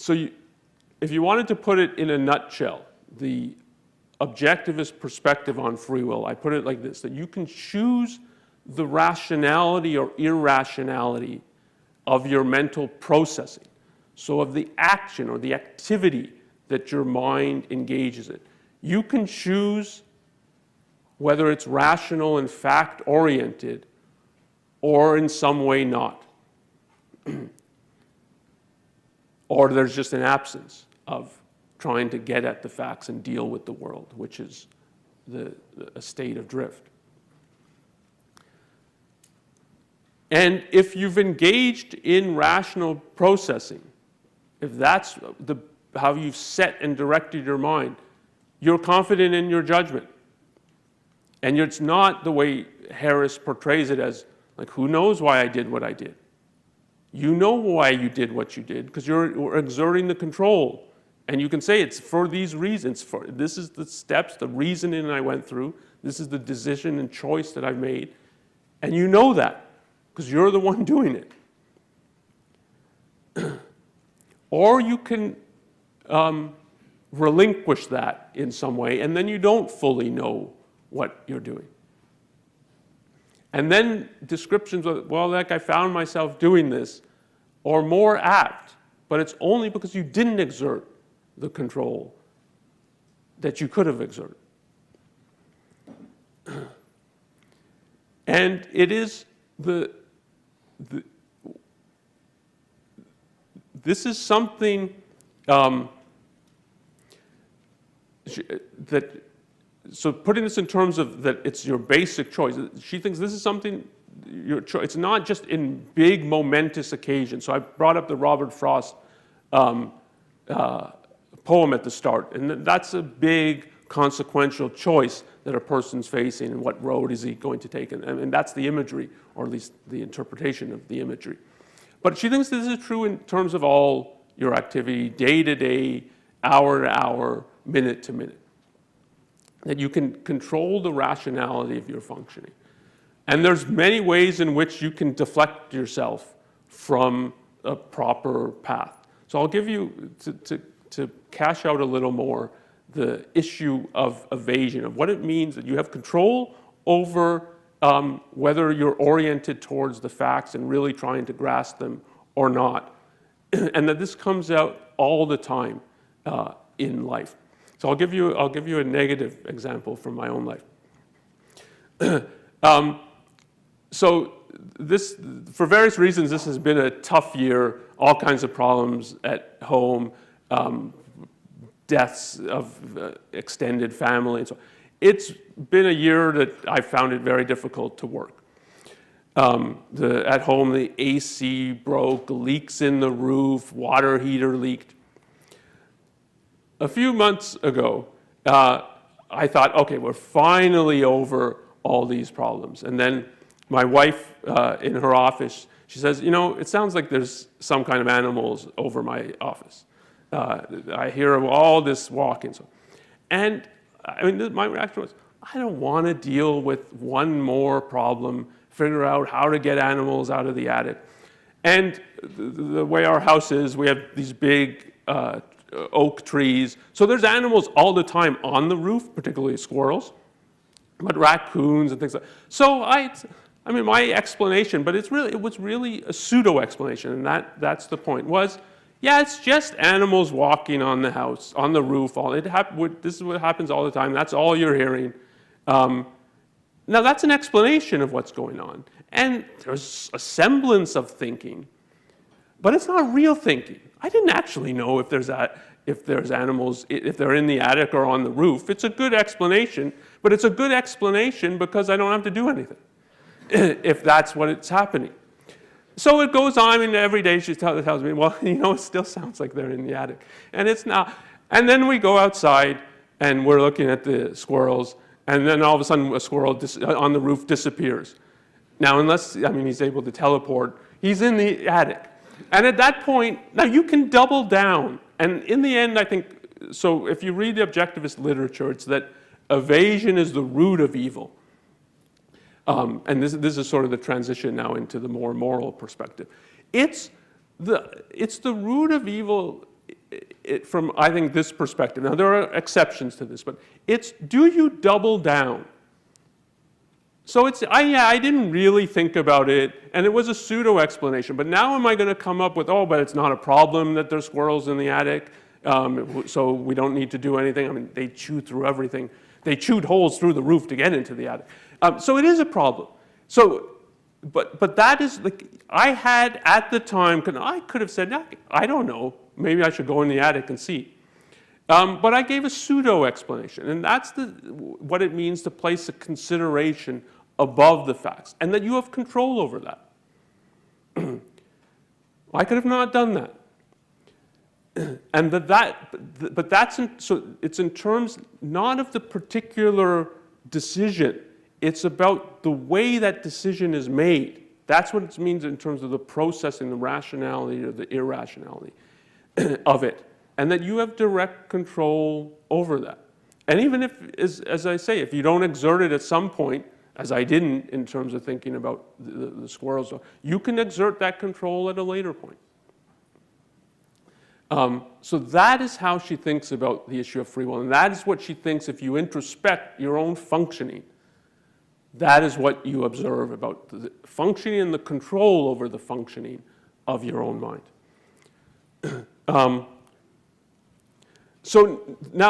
if you wanted to put it in a nutshell, the objectivist perspective on free will, I put it like this, that you can choose the rationality or irrationality of your mental processing. So of the action or the activity that your mind engages in. You can choose whether it's rational and fact-oriented or in some way not. Or there's just an absence of trying to get at the facts and deal with the world, which is a state of drift. And if you've engaged in rational processing, if that's how you've set and directed your mind, you're confident in your judgment. And it's not the way Harris portrays it as, like, who knows why I did what I did? You know why you did what you did, because you're exerting the control. And you can say it's for these reasons. This is the steps, the reasoning I went through. This is the decision and choice that I've made. And you know that, because you're the one doing it. Or you can relinquish that in some way, and then you don't fully know what you're doing. And then descriptions of, well, like I found myself doing this, are more apt, but it's only because you didn't exert the control that you could have exerted. And it is this is something so putting this in terms of that it's your basic choice, she thinks this is something, your choice. It's not just in big momentous occasions. So I brought up the Robert Frost poem at the start, and that's a big consequential choice that a person's facing, and what road is he going to take, and that's the imagery, or at least the interpretation of the imagery. But she thinks this is true in terms of all your activity, day to day, hour to hour, minute to minute. That you can control the rationality of your functioning. And there's many ways in which you can deflect yourself from a proper path. So I'll give you, to cash out a little more, the issue of evasion, of what it means that you have control over whether you're oriented towards the facts and really trying to grasp them or not. And that this comes out all the time in life. So I'll give you a negative example from my own life. So this, for various reasons, this has been a tough year, all kinds of problems at home, deaths of extended family, and so on. It's been a year that I found it very difficult to work. At home, the AC broke, leaks in the roof, water heater leaked. A few months ago, I thought, okay, we're finally over all these problems. And then my wife in her office, she says, you know, it sounds like there's some kind of animals over my office. I hear of all this walking. And I mean, my reaction was, I don't want to deal with one more problem, figure out how to get animals out of the attic. And the way our house is, we have these big oak trees. So there's animals all the time on the roof, particularly squirrels, but raccoons and things like that. So I mean, my explanation, but it was really a pseudo explanation, and that's the point, was, yeah, it's just animals walking on the house, on the roof. This is what happens all the time. That's all you're hearing. Now, that's an explanation of what's going on. And there's a semblance of thinking, but it's not real thinking. I didn't actually know if there's animals, if they're in the attic or on the roof. It's a good explanation, but it's a good explanation because I don't have to do anything, if that's what it's happening. So it goes on, and every day she tells me, well, you know, it still sounds like they're in the attic. And it's not. And then we go outside, and we're looking at the squirrels, and then all of a sudden a squirrel on the roof disappears. Now, unless, I mean, he's able to teleport, he's in the attic. And at that point, now you can double down. And in the end, I think, so if you read the objectivist literature, it's that evasion is the root of evil. And this is sort of the transition now into the more moral perspective. It's the root of evil from, I think, this perspective. Now, there are exceptions to this, but it's, do you double down? So it's, I didn't really think about it, and it was a pseudo explanation, but now am I going to come up with, oh, but it's not a problem that there's squirrels in the attic, so we don't need to do anything. I mean, they chew through everything. They chewed holes through the roof to get into the attic. So it is a problem. So, but that is, like, I had at the time, I could have said, I don't know, maybe I should go in the attic and see. But I gave a pseudo explanation, and that's what it means to place a consideration above the facts, and that you have control over that. I could have not done that. And but that's so it's in terms not of the particular decision, it's about the way that decision is made. That's what it means in terms of the processing, the rationality or the irrationality of it. And that you have direct control over that. And even if, as I say, if you don't exert it at some point, as I didn't in terms of thinking about the squirrels, you can exert that control at a later point. So that is how she thinks about the issue of free will. And that is what she thinks if you introspect your own functioning. That is what you observe about the functioning and the control over the functioning of your own mind. So now